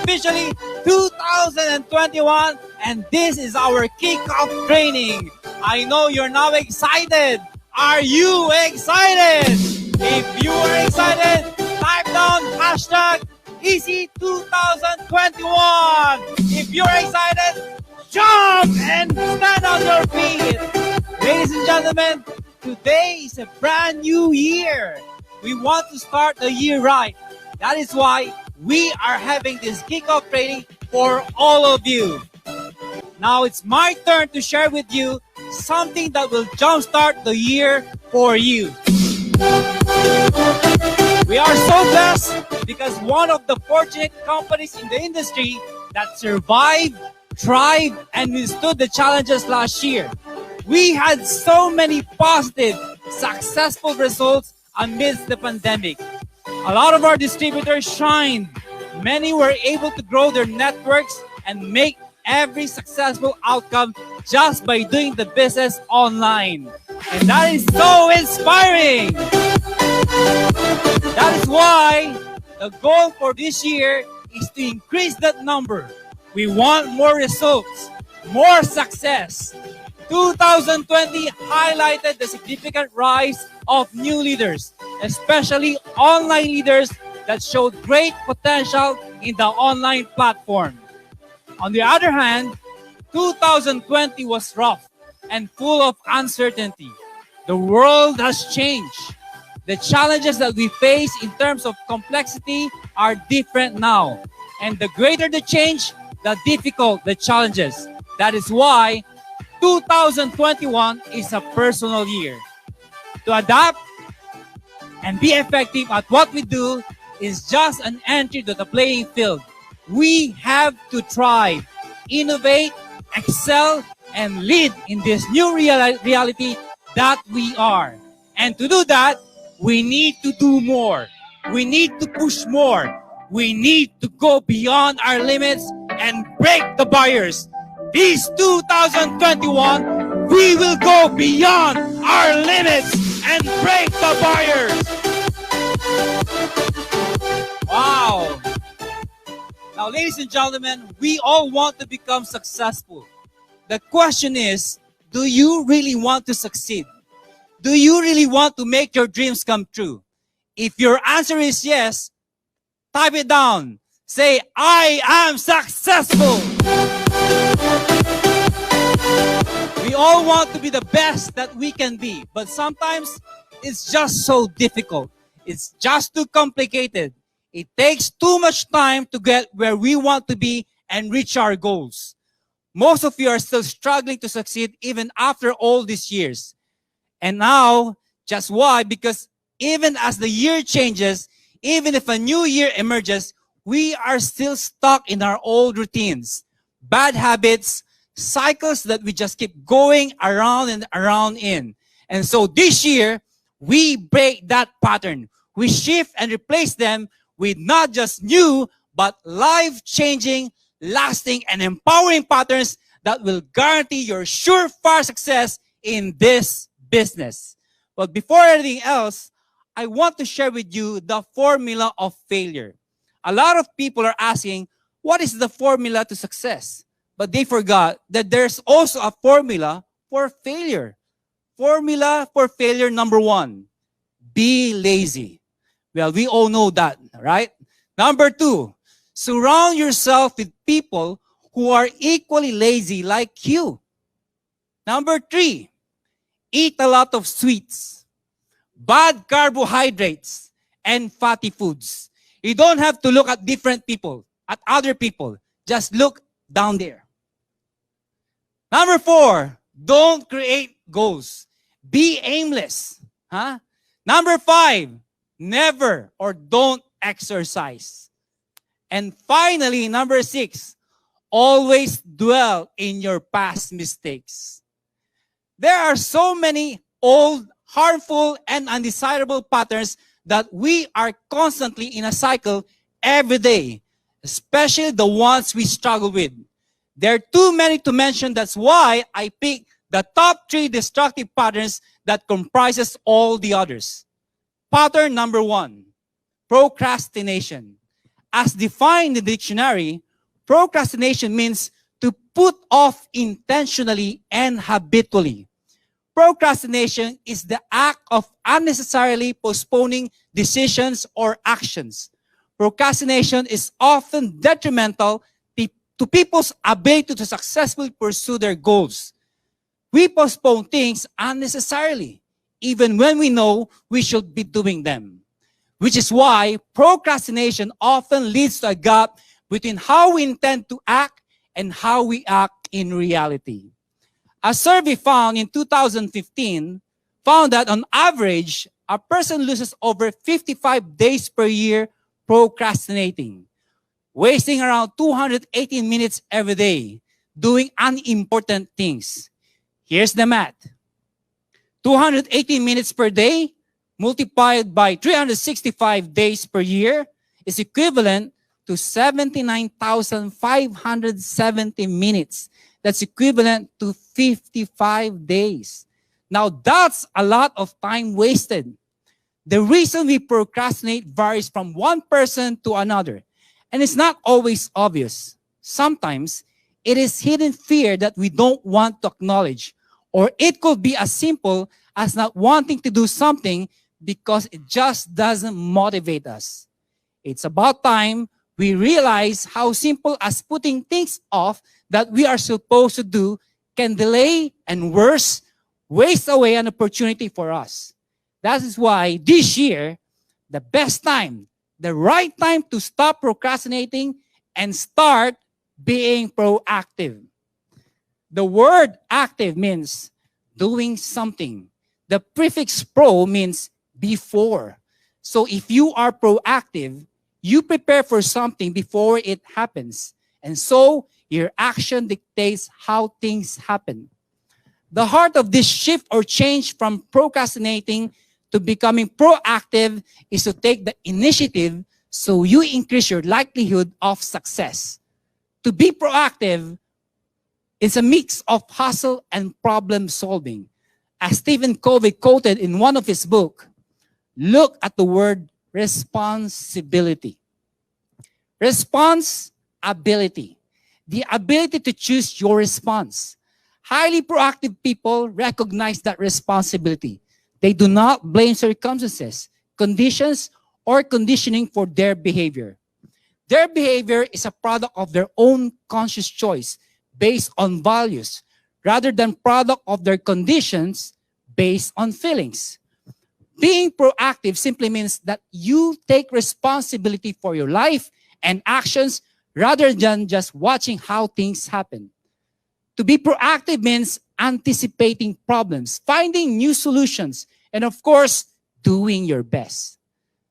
officially 2021, and this is our kickoff training. I know you're now excited. Are you excited? If you are excited, type down hashtag EC2021. If you're excited, jump and stand on your feet. Ladies and gentlemen, today is a brand new year. We want to start the year right. That is why we are having this kickoff training for all of you. Now it's my turn to share with you something that will jumpstart the year for you. We are so blessed because one of the fortunate companies in the industry that survived, thrived, and withstood the challenges last year. We had so many positive, successful results amidst the pandemic. A lot of our distributors shined. Many were able to grow their networks and make every successful outcome just by doing the business online. And that is so inspiring. That is why the goal for this year is to increase that number. We want more results, more success. 2020 highlighted the significant rise of new leaders, especially online leaders that showed great potential in the online platform. On the other hand, 2020 was rough and full of uncertainty. The world has changed. The challenges that we face in terms of complexity are different now. And the greater the change, the difficult the challenges. That is why 2021 is a personal year. To adapt and be effective at what we do is just an entry to the playing field. We have to thrive, innovate, excel, and lead in this new reality that we are. And to do that, we need to do more. We need to push more. We need to go beyond our limits and break the barriers. This 2021, we will go beyond our limits and break the barriers. Wow. Now, ladies and gentlemen, we all want to become successful. The question is, do you really want to succeed? Do you really want to make your dreams come true? If your answer is yes, type it down. Say, I am successful. We all want to be the best that we can be, but sometimes it's just so difficult. It's just too complicated. It takes too much time to get where we want to be and reach our goals. Most of you are still struggling to succeed even after all these years. And now, just why? Because even as the year changes, even if a new year emerges, we are still stuck in our old routines, bad habits, cycles that we just keep going around and around in. And so this year, we break that pattern. We shift and replace them with not just new, but life-changing, lasting, and empowering patterns that will guarantee your surefire success in this business. But before anything else, I want to share with you the formula of failure. A lot of people are asking, what is the formula to success? But they forgot that there's also a formula for failure. Formula for failure number 1, be lazy. Well, we all know that, right? Number 2, surround yourself with people who are equally lazy like you. Number 3, eat a lot of sweets, bad carbohydrates, and fatty foods. You don't have to look at different people, at other people. Just look down there. Number 4, don't create goals. Be aimless. Number 5, never or don't exercise. And finally, number 6, always dwell in your past mistakes. There are so many old, harmful, and undesirable patterns that we are constantly in a cycle every day, especially the ones we struggle with. There are too many to mention. That's why I picked the top 3 destructive patterns that comprises all the others. Pattern number 1, procrastination. As defined in the dictionary, procrastination means to put off intentionally and habitually. Procrastination is the act of unnecessarily postponing decisions or actions. Procrastination is often detrimental to people's ability to successfully pursue their goals. We postpone things unnecessarily, even when we know we should be doing them. Which is why procrastination often leads to a gap between how we intend to act and how we act in reality. A survey found in 2015 found that on average, a person loses over 55 days per year procrastinating, wasting around 218 minutes every day doing unimportant things. Here's the math. 218 minutes per day multiplied by 365 days per year is equivalent to 79,570 minutes. That's equivalent to 55 days. Now, that's a lot of time wasted. The reason we procrastinate varies from one person to another, and it's not always obvious. Sometimes, it is hidden fear that we don't want to acknowledge, or it could be as simple as not wanting to do something because it just doesn't motivate us. It's about time we realize how simple as putting things off that we are supposed to do can delay and worse, waste away an opportunity for us. That is why this year, the best time, the right time to stop procrastinating and start being proactive. The word active means doing something. The prefix pro means before. So if you are proactive, you prepare for something before it happens. And so your action dictates how things happen. The heart of this shift or change from procrastinating to becoming proactive is to take the initiative so you increase your likelihood of success. To be proactive is a mix of hustle and problem solving. As Stephen Covey quoted in one of his books, look at the word responsibility. Responsibility. The ability to choose your response. Highly proactive people recognize that responsibility. They do not blame circumstances, conditions, or conditioning for their behavior. Their behavior is a product of their own conscious choice based on values, rather than product of their conditions based on feelings. Being proactive simply means that you take responsibility for your life and actions rather than just watching how things happen. To be proactive means anticipating problems, finding new solutions, and of course, doing your best.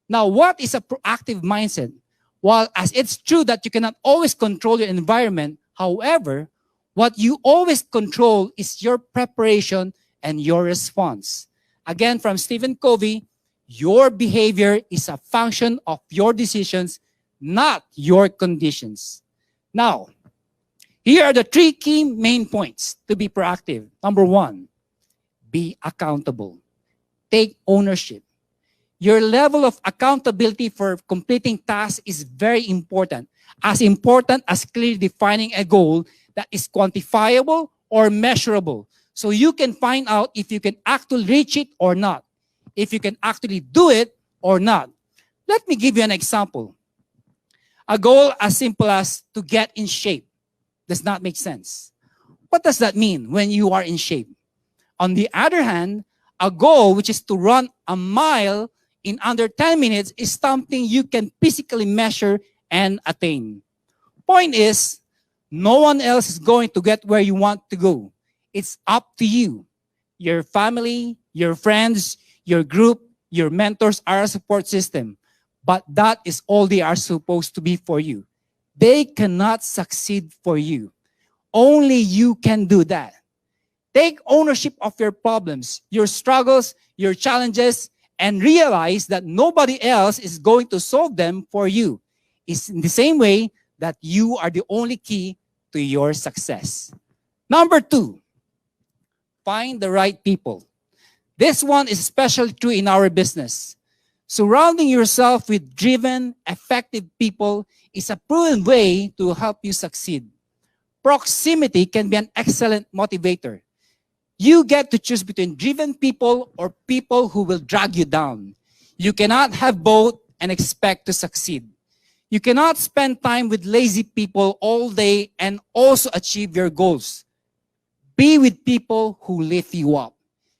Now, what is a proactive mindset? While as it's true that you cannot always control your environment, however, what you always control is your preparation and your response. Again, from Stephen Covey, your behavior is a function of your decisions, not your conditions. Now, here are the three key main points to be proactive. Number one, be accountable. Take ownership. Your level of accountability for completing tasks is very important as clearly defining a goal that is quantifiable or measurable. So you can find out if you can actually reach it or not, if you can actually do it or not. Let me give you an example. A goal as simple as to get in shape does not make sense. What does that mean when you are in shape? On the other hand, a goal which is to run a mile in under 10 minutes is something you can physically measure and attain. Point is, no one else is going to get where you want to go. It's up to you. Your family, your friends, your group, your mentors are a support system. But that is all they are supposed to be for you. They cannot succeed for you. Only you can do that. Take ownership of your problems, your struggles, your challenges, and realize that nobody else is going to solve them for you. It's in the same way that you are the only key to your success. Number two, find the right people. This one is especially true in our business. Surrounding yourself with driven, effective people is a proven way to help you succeed. Proximity can be an excellent motivator. You get to choose between driven people or people who will drag you down. You cannot have both and expect to succeed. You cannot spend time with lazy people all day and also achieve your goals. Be with people who lift you up.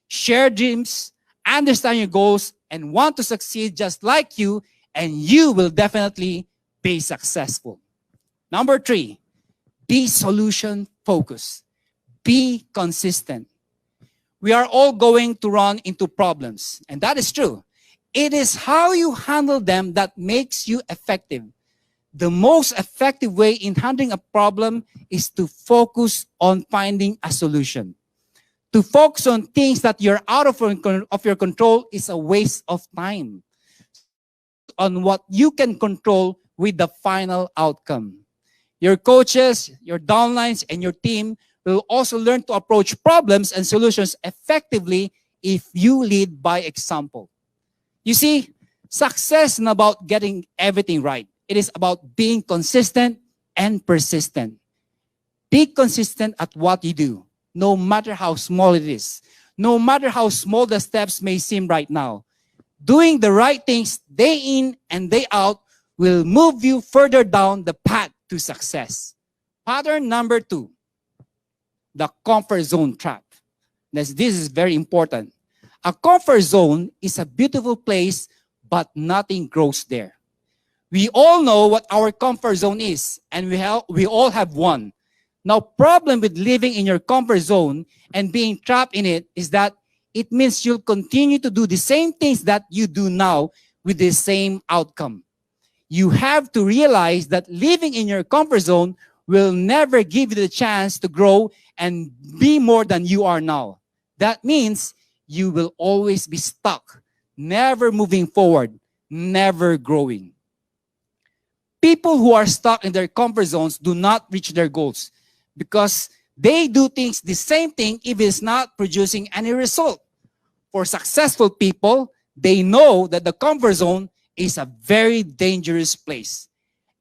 Share dreams, understand your goals, and want to succeed just like you, and you will definitely be successful. Number 3, be solution focused. Be consistent. We are all going to run into problems, and that is true. It is how you handle them that makes you effective. The most effective way in handling a problem is to focus on finding a solution. To focus on things that you're out of your control is a waste of time. So focus on what you can control with the final outcome. Your coaches, your downlines, and your team will also learn to approach problems and solutions effectively if you lead by example. You see, success is not about getting everything right. It is about being consistent and persistent. Be consistent at what you do, no matter how small it is. No matter how small the steps may seem right now. Doing the right things day in and day out will move you further down the path to success. Pattern number 2, the comfort zone trap. This is very important. A comfort zone is a beautiful place, but nothing grows there. We all know what our comfort zone is, and we all have one. Now, problem with living in your comfort zone and being trapped in it is that it means you'll continue to do the same things that you do now with the same outcome. You have to realize that living in your comfort zone will never give you the chance to grow and be more than you are now. That means you will always be stuck, never moving forward, never growing. People who are stuck in their comfort zones do not reach their goals because they do things the same thing if it's not producing any result. For successful people, they know that the comfort zone is a very dangerous place.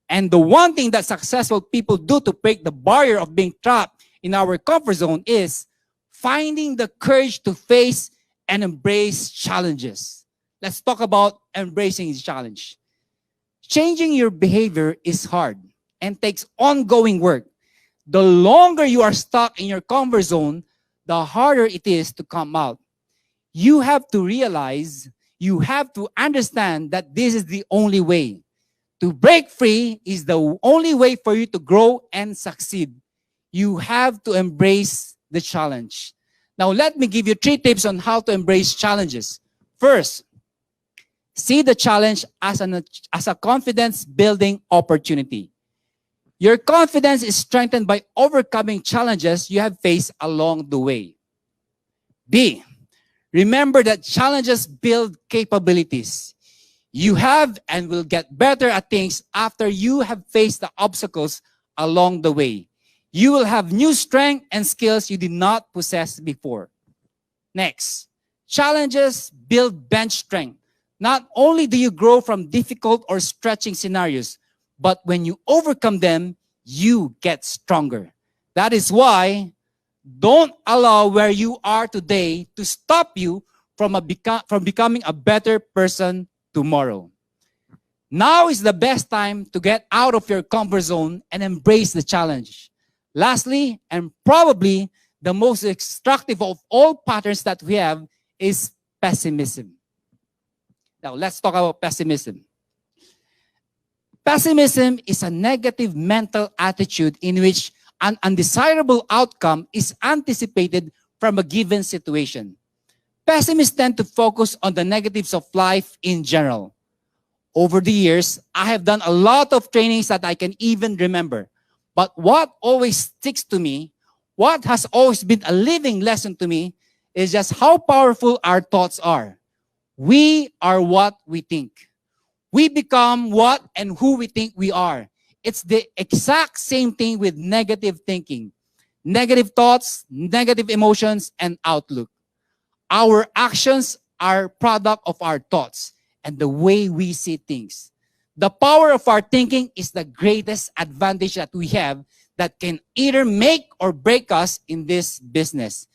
And the one thing that successful people do to break the barrier of being trapped in our comfort zone is finding the courage to face and embrace challenges. Let's talk about embracing the challenge. Changing your behavior is hard and takes ongoing work. The longer you are stuck in your comfort zone, the harder it is to come out. You have to realize, you have to understand that this is the only way. To break free is the only way for you to grow and succeed. You have to embrace the challenge. Now, let me give you 3 tips on how to embrace challenges. First, see the challenge as a confidence-building opportunity. Your confidence is strengthened by overcoming challenges you have faced along the way. B, remember that challenges build capabilities. You have and will get better at things after you have faced the obstacles along the way. You will have new strength and skills you did not possess before. Next, challenges build bench strength. Not only do you grow from difficult or stretching scenarios, but when you overcome them, you get stronger. That is why don't allow where you are today to stop you from becoming a better person tomorrow. Now is the best time to get out of your comfort zone and embrace the challenge. Lastly, and probably the most destructive of all patterns that we have is pessimism. Now, let's talk about pessimism. Pessimism is a negative mental attitude in which an undesirable outcome is anticipated from a given situation. Pessimists tend to focus on the negatives of life in general. Over the years, I have done a lot of trainings that I can even remember. But what always sticks to me, what has always been a living lesson to me, is just how powerful our thoughts are. We are what we think. We become what and who we think we are. It's the exact same thing with negative thinking. Negative thoughts, negative emotions, and outlook. Our actions are product of our thoughts. and the way we see things. The power of our thinking is the greatest advantage that we have that can either make or break us in this business.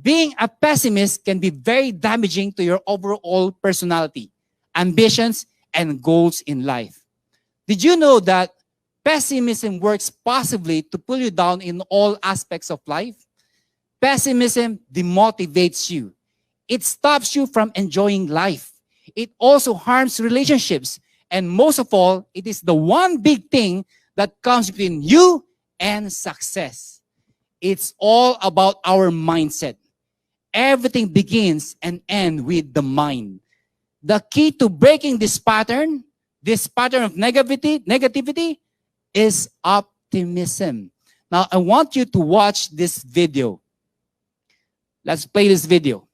Being a pessimist can be very damaging to your overall personality, ambitions, and goals in life. Did you know that pessimism works positively to pull you down in all aspects of life? Pessimism demotivates you. It stops you from enjoying life. It also harms relationships. And most of all, it is the one big thing that comes between you and success. It's all about our mindset. Everything begins and ends with the mind. The key to breaking this pattern of negativity is optimism. Now, I want you to watch this video. Let's play this video.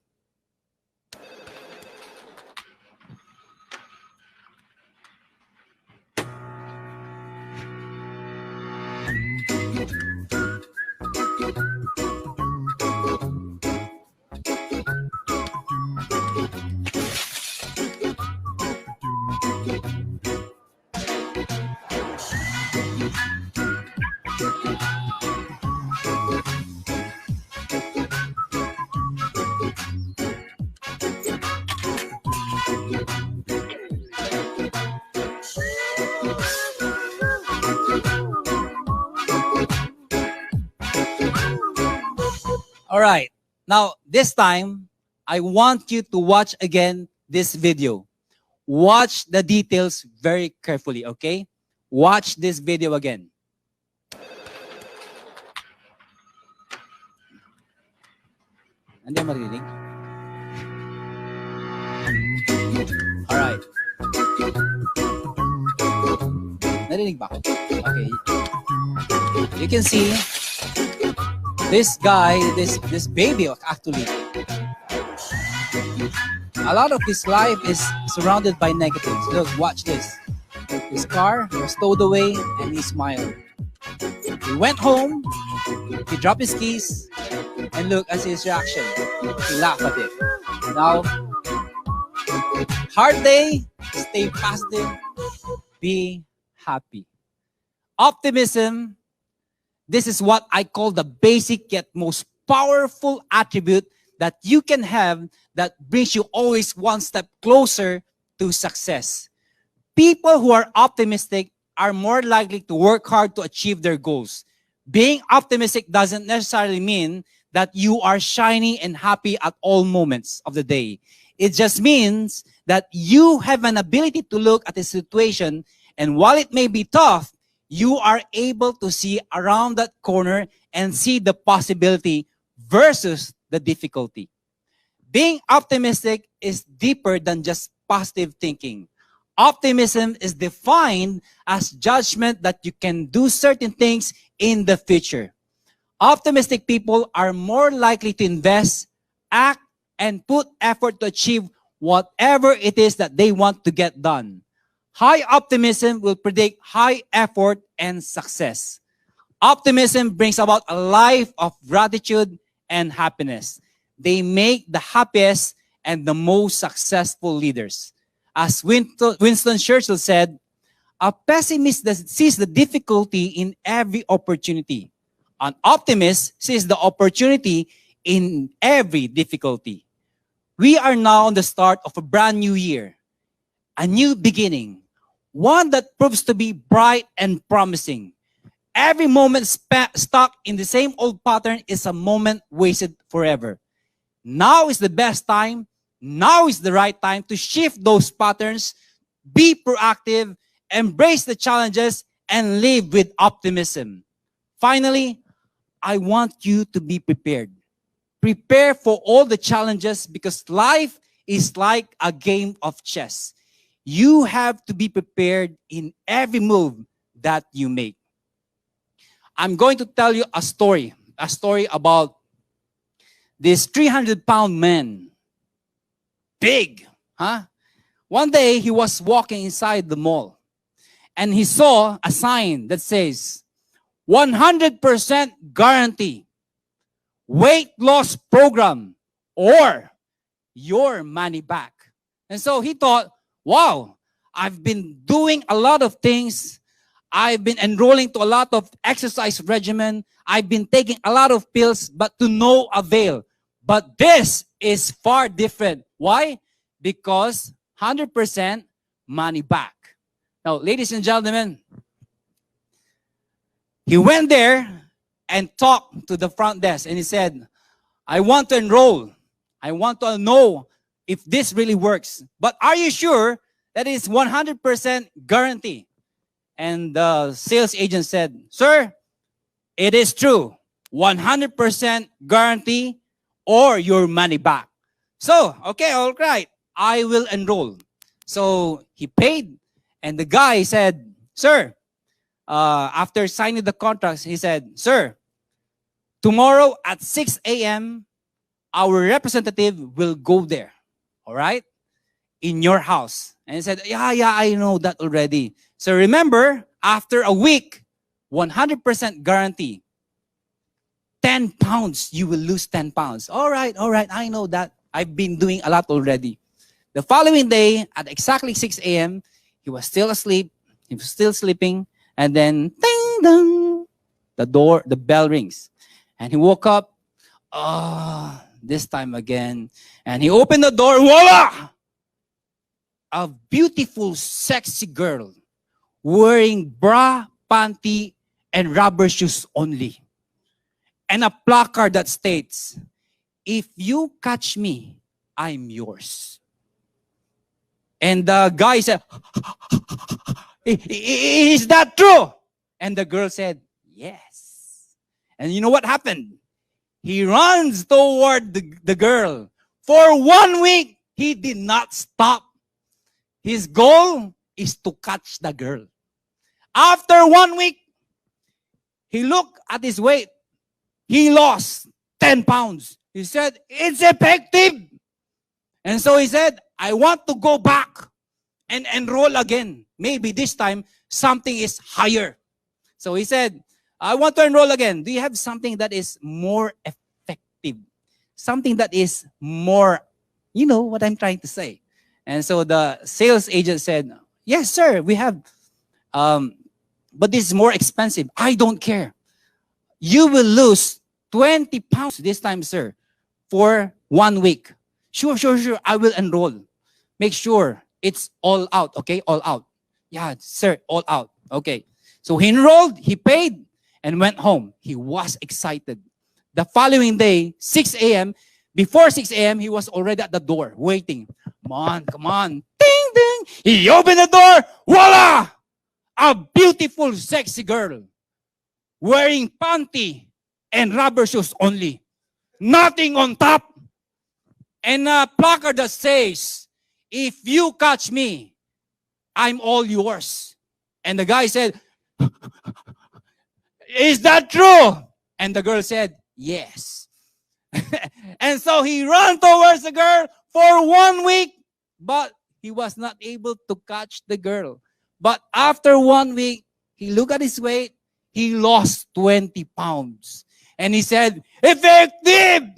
All right. Now, this time, I want you to watch again this video. Watch the details very carefully, okay? Watch this video again. Hindi marinig? All right. Narinig ba ako? Okay. You can see this guy, this baby actually, a lot of his life is surrounded by negatives. Look, watch this. His car was stowed away and he smiled. He went home, he dropped his keys, and look at his reaction. He laughed at it. Now, hard day, stay positive, be happy. Optimism. This is what I call the basic yet most powerful attribute that you can have that brings you always one step closer to success. People who are optimistic are more likely to work hard to achieve their goals. Being optimistic doesn't necessarily mean that you are shiny and happy at all moments of the day. It just means that you have an ability to look at a situation, and while it may be tough, you are able to see around that corner and see the possibility versus the difficulty. Being optimistic is deeper than just positive thinking. Optimism is defined as judgment that you can do certain things in the future. Optimistic people are more likely to invest, act, and put effort to achieve whatever it is that they want to get done. High optimism will predict high effort and success. Optimism brings about a life of gratitude and happiness. They make the happiest and the most successful leaders. As Winston Churchill said, a pessimist sees the difficulty in every opportunity. An optimist sees the opportunity in every difficulty. We are now on the start of a brand new year, a new beginning, one that proves to be bright and promising. Every moment stuck in the same old pattern is a moment wasted forever. Now is the best time. Now is the right time to shift those patterns, be proactive, embrace the challenges, and live with optimism. Finally, I want you to be prepared. Prepare for all the challenges because life is like a game of chess. You have to be prepared in every move that you make. I'm going to tell you a story about this 300-pound man. Big, huh? One day he was walking inside the mall and he saw a sign that says, 100% guarantee, weight loss program, or your money back. And so he thought, wow, I've been doing a lot of things. I've been enrolling to a lot of exercise regimen. I've been taking a lot of pills, but to no avail. But this is far different. Why? Because 100% money back. Now, ladies and gentlemen, he went there and talked to the front desk and he said, I want to enroll. I want to know if this really works. But are you sure that it's 100% guarantee? And the sales agent said, sir, it is true. 100% guarantee or your money back. So, okay, all right. I will enroll. So he paid and the guy said, sir, after signing the contracts, he said, sir, tomorrow at 6 a.m., our representative will go there. All right? In your house. And he said, yeah, I know that already. So remember, after a week, 100% guarantee. 10 pounds, you will lose 10 pounds. All right, I know that. I've been doing a lot already. The following day, at exactly 6 a.m., he was still asleep. He was still sleeping. And then, ding, ding, the bell rings. And he woke up. This time again. And he opened the door. Voila! A beautiful, sexy girl wearing bra, panty, and rubber shoes only. And a placard that states, if you catch me, I'm yours. And the guy said, is that true? And the girl said, yes. And you know what happened? He runs toward the girl. For 1 week, he did not stop. His goal is to catch the girl. After 1 week, he looked at his weight. He lost 10 pounds. He said, it's effective. And so he said, I want to go back and enroll again. Maybe this time, something is higher. So he said, I want to enroll again. Do you have something that is more effective? Something that is more, you know what I'm trying to say. And so the sales agent said, yes, sir, we have. But this is more expensive. I don't care. You will lose 20 pounds this time, sir, for 1 week. Sure. I will enroll. Make sure it's all out, okay? All out. Yeah, sir, all out. Okay. So he enrolled, he paid, and went home. He was excited. The following day, 6 a.m., before 6 a.m., he was already at the door waiting. Come on. Ding, ding. He opened the door. Voila! A beautiful, sexy girl wearing panty and rubber shoes only. Nothing on top. And a placard that says, if you catch me, I'm all yours. And the guy said, is that true? And the girl said, yes. And so he ran towards the girl for 1 week, but he was not able to catch the girl. But after 1 week, he looked at his weight, he lost 20 pounds. And he said, effective!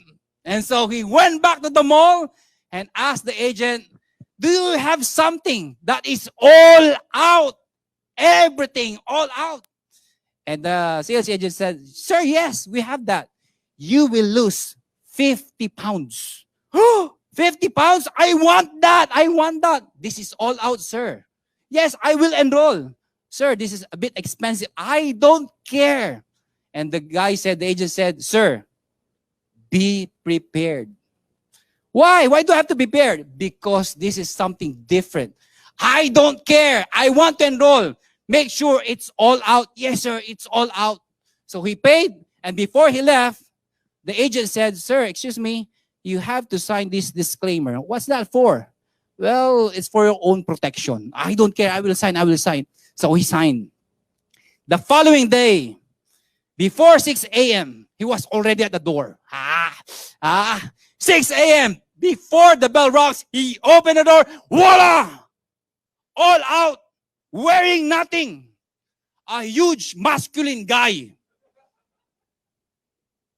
And so he went back to the mall and asked the agent, do you have something that is all out? Everything, all out. And the sales agent said, sir, yes, we have that. You will lose 50 pounds. 50 pounds? I want that. This is all out, sir. Yes, I will enroll. Sir, this is a bit expensive. I don't care. And the agent said, sir, be prepared. Why? Why do I have to be prepared? Because this is something different. I don't care. I want to enroll. Make sure it's all out. Yes, sir, it's all out. So he paid. And before he left, the agent said, sir, excuse me, you have to sign this disclaimer. What's that for? Well, it's for your own protection. I don't care. I will sign. So he signed. The following day, before 6 a.m., he was already at the door. 6 a.m., before the bell rocks, he opened the door. Voila! All out, wearing nothing. A huge masculine guy.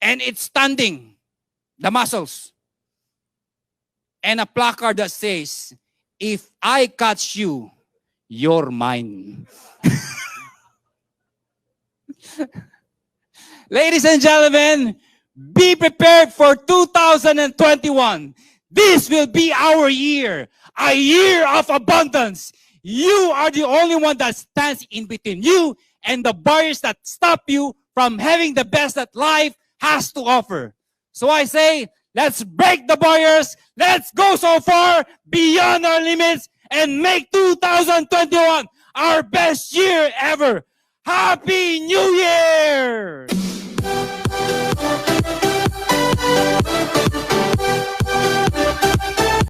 And it's standing, the muscles. And a placard that says, If I catch you, you're mine. Ladies and gentlemen, be prepared for 2021. This will be our year, a year of abundance. You are the only one that stands in between you and the barriers that stop you from having the best that life has to offer. So I say, let's break the barriers. Let's go so far beyond our limits and make 2021 our best year ever. Happy New Year!